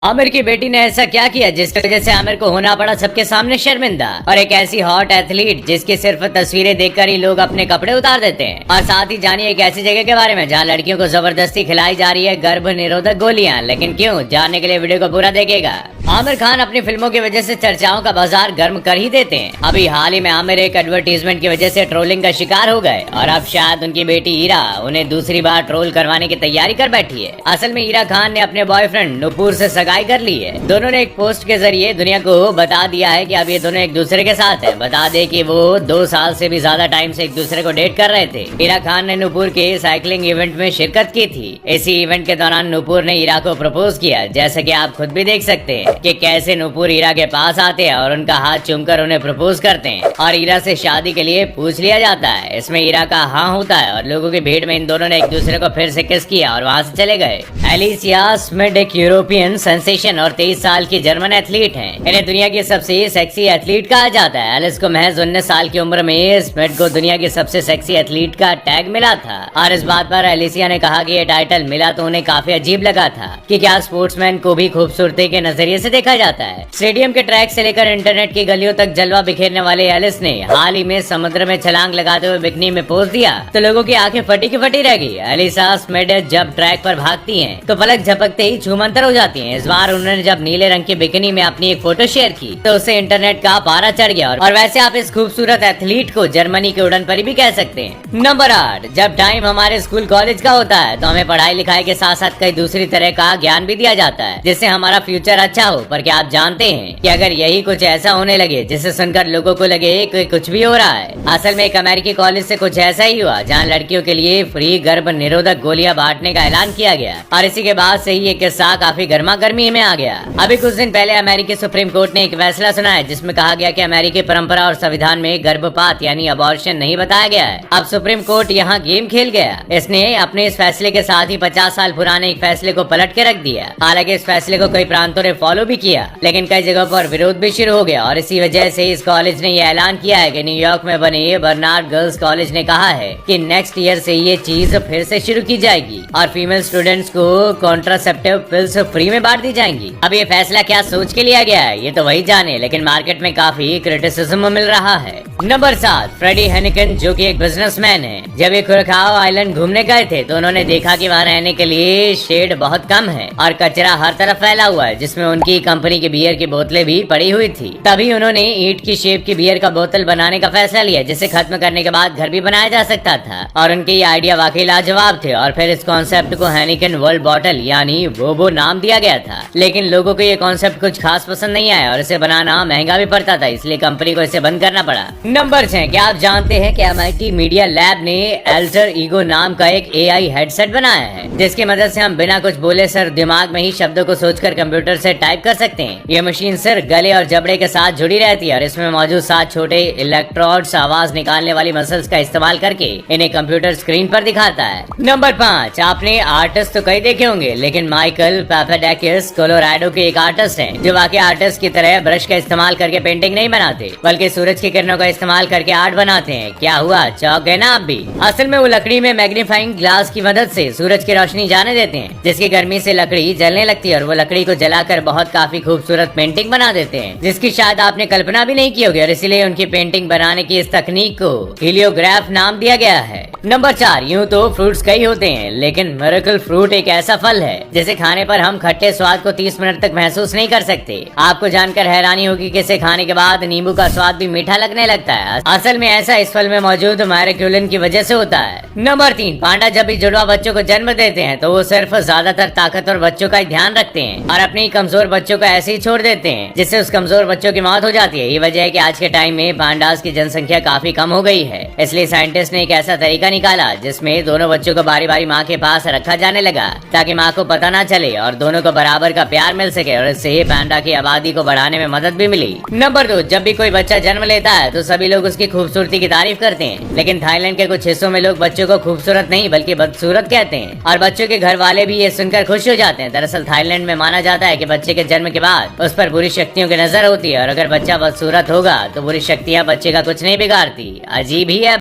आमिर की बेटी ने ऐसा क्या किया जिसकी वजह से आमिर को होना पड़ा सबके सामने शर्मिंदा। और एक ऐसी हॉट एथलीट जिसकी सिर्फ तस्वीरें देखकर ही लोग अपने कपड़े उतार देते हैं। और साथ ही जानिए एक ऐसी जगह के बारे में जहां लड़कियों को जबरदस्ती खिलाई जा रही है गर्भ निरोधक गोलियां। लेकिन क्यों, जानने के लिए वीडियो को पूरा देखिएगा। आमिर खान अपनी फिल्मों की वजह से चर्चाओं का बाजार गर्म कर ही देते हैं। अभी हाल ही में आमिर एक एडवर्टीजमेंट की वजह से ट्रोलिंग का शिकार हो गए और अब शायद उनकी बेटी ईरा उन्हें दूसरी बार ट्रोल करवाने की तैयारी कर बैठी है। असल में ईरा खान ने अपने बॉयफ्रेंड नुपुर से सगाई कर ली है। दोनों ने एक पोस्ट के जरिए दुनिया को बता दिया है कि अब ये दोनों एक दूसरे के साथ है। बता दे कि वो 2 साल से भी ज्यादा टाइम से एक दूसरे को डेट कर रहे थे। ईरा खान ने नुपुर के साइकिलिंग इवेंट में शिरकत की थी। इसी इवेंट के दौरान नुपुर ने ईरा को प्रपोज किया, जैसा कि आप खुद भी देख सकते हैं कि कैसे नुपुर ईरा के पास आते हैं और उनका हाथ चूमकर उन्हें प्रपोज करते हैं और ईरा से शादी के लिए पूछ लिया जाता है। इसमें ईरा का हाँ होता है और लोगों की भीड़ में इन दोनों ने एक दूसरे को फिर से किस किया और वहाँ से चले गए। एलिसिया स्मिड एक यूरोपियन सेंसेशन और 23 साल की जर्मन एथलीट हैं। इन्हें दुनिया की सबसे सेक्सी एथलीट कहा जाता है। एलिस को महज 19 साल की उम्र में स्मिड को दुनिया की सबसे सेक्सी एथलीट का टैग मिला था। और इस बात पर एलिसिया ने कहा कि ये टाइटल मिला तो उन्हें काफी अजीब लगा था कि क्या स्पोर्ट्समैन को भी खूबसूरती के नजरिए से देखा जाता है। स्टेडियम के ट्रैक से लेकर इंटरनेट की गलियों तक जलवा बिखेरने वाले एलिस ने हाल ही में समुद्र में छलांग लगाते हुए बिकनी में पोज दिया तो लोगों की आंखें फटी की फटी रह गई। एलिसा स्मिड जब ट्रैक पर भागती हैं तो पलक झपकते ही छूमंतर हो जाती हैं। इस बार उन्होंने जब नीले रंग की बिकनी में अपनी एक फोटो शेयर की तो उससे इंटरनेट का पारा चढ़ गया। और वैसे आप इस खूबसूरत एथलीट को जर्मनी के उड़न परी भी कह सकते हैं। नंबर 8, जब टाइम हमारे स्कूल कॉलेज का होता है तो हमें पढ़ाई लिखाई के साथ साथ कई दूसरी तरह का ज्ञान भी दिया जाता है जिससे हमारा फ्यूचर अच्छा हो। पर क्या आप जानते हैं कि अगर यही कुछ ऐसा होने लगे जिसे सुनकर लोगों को लगे कि कुछ भी हो रहा है। असल में एक अमेरिकी कॉलेज से कुछ ऐसा ही हुआ जहां लड़कियों के लिए फ्री गर्भ निरोधक गोलियां बांटने का ऐलान किया गया और इसी के बाद से ही ये किस्सा काफी गर्मा गर्मी में आ गया। अभी कुछ दिन पहले अमेरिकी सुप्रीम कोर्ट ने एक फैसला सुनाया जिसमें कहा गया कि अमेरिकी परंपरा और संविधान में गर्भपात यानी अबॉर्शन नहीं बताया गया है। अब सुप्रीम कोर्ट यहाँ गेम खेल गया। इसने अपने इस फैसले के साथ ही 50 साल पुराने एक फैसले को पलट के रख दिया। हालांकि इस फैसले को कई प्रांतों ने फॉलो भी किया लेकिन कई जगहों पर विरोध भी शुरू हो गया और इसी वजह से इस कॉलेज ने यह ऐलान किया है कि न्यूयॉर्क में बने बर्नार्ड गर्ल्स कॉलेज ने कहा है कि नेक्स्ट ईयर से ये चीज फिर से शुरू की जाएगी और फीमेल स्टूडेंट्स को कॉन्ट्रासेप्टिव पिल्स फ्री में बांट दी जाएंगी। अब ये फैसला क्या सोच के लिया गया है ये तो वही जाने, लेकिन मार्केट में काफी क्रिटिसिज्म मिल रहा है। नंबर 7, फ्रेडी हेनिकन जो कि एक बिजनेसमैन है। जब ये कुरकाओ आइलैंड घूमने गए थे तो उन्होंने देखा कि वहाँ रहने के लिए शेड बहुत कम है और कचरा हर तरफ फैला हुआ है जिसमें उनकी कंपनी की बियर की बोतलें भी पड़ी हुई थी। तभी उन्होंने ईंट की शेप की बियर का बोतल बनाने का फैसला लिया जिसे खत्म करने के बाद घर भी बनाया जा सकता था और उनके ये आइडिया वाकई लाजवाब थे और फिर इस कॉन्सेप्ट को हेनिकन वर्ल्ड बॉटल यानी वो नाम दिया गया था। लेकिन लोगों को ये कॉन्सेप्ट कुछ खास पसंद नहीं आया और इसे बनाना महंगा भी पड़ता था, इसलिए कंपनी को इसे बंद करना पड़ा। नंबर 6, क्या आप जानते हैं कि MIT मीडिया लैब ने अल्टर ईगो नाम का एक AI हेडसेट बनाया है जिसकी मदद से हम बिना कुछ बोले सिर्फ दिमाग में ही शब्दों को सोचकर कंप्यूटर से टाइप कर सकते हैं। यह मशीन सिर्फ गले और जबड़े के साथ जुड़ी रहती है और इसमें मौजूद 7 छोटे इलेक्ट्रोड्स आवाज निकालने वाली मसल्स का इस्तेमाल करके इन्हें कंप्यूटर स्क्रीन पर दिखाता है। नंबर 5, आपने आर्टिस्ट तो कई देखे होंगे लेकिन माइकल पैपाडेकिस कोलोराडो के एक आर्टिस्ट हैं जो वाकई आर्टिस्ट की तरह ब्रश का इस्तेमाल करके पेंटिंग नहीं बनाते बल्कि सूरज की किरणों का इस्तेमाल करके आर्ट बनाते हैं। क्या हुआ, चौंक गए ना आप भी? असल में वो लकड़ी में मैग्नीफाइंग ग्लास की मदद से सूरज की रोशनी जाने देते हैं जिसकी गर्मी से लकड़ी जलने लगती है और वो लकड़ी को जलाकर बहुत काफी खूबसूरत पेंटिंग बना देते हैं जिसकी शायद आपने कल्पना भी नहीं की होगी और इसीलिए उनकी पेंटिंग बनाने की इस तकनीक को हीलियोग्राफ नाम दिया गया है। नंबर 4, यूँ तो फ्रूट्स कई होते हैं लेकिन मिरेकल फ्रूट एक ऐसा फल है जिसे खाने पर हम खट्टे स्वाद को 30 मिनट तक महसूस नहीं कर सकते। आपको जानकर हैरानी होगी कि इसे खाने के बाद नींबू का स्वाद भी मीठा लगने लगता है। असल में ऐसा इस फल में मौजूद मायरेक्यूलिन की वजह से होता है। नंबर 3, पांडा जब भी जुड़वा बच्चों को जन्म देते हैं तो वो सिर्फ ज्यादातर ताकतवर बच्चों का ही ध्यान रखते हैं और अपने कमजोर बच्चों को ऐसे ही छोड़ देते हैं जिससे उस कमजोर बच्चों की मौत हो जाती है। ये वजह है कि आज के टाइम में पांडास की जनसंख्या काफी कम हो गई है। इसलिए साइंटिस्ट ने एक ऐसा तरीका निकाला जिसमें दोनों बच्चों को बारी बारी माँ के पास रखा जाने लगा ताकि माँ को पता ना चले और दोनों को बराबर का प्यार मिल सके और इससे पांडा की आबादी को बढ़ाने में मदद भी मिली। नंबर 2, जब भी कोई बच्चा जन्म लेता है तो सभी लोग उसकी खूबसूरती की तारीफ करते हैं लेकिन थाईलैंड के कुछ हिस्सों में लोग बच्चों को खूबसूरत नहीं बल्कि बदसूरत कहते हैं और बच्चों के घर वाले भी ये सुनकर खुश हो जाते हैं। दरअसल थाईलैंड में माना जाता है कि बच्चे के जन्म के बाद उस पर बुरी शक्तियों की नजर होती है और अगर बच्चा बदसूरत होगा तो बुरी शक्तियाँ बच्चे का कुछ नहीं बिगाड़ती। अजीब ही है।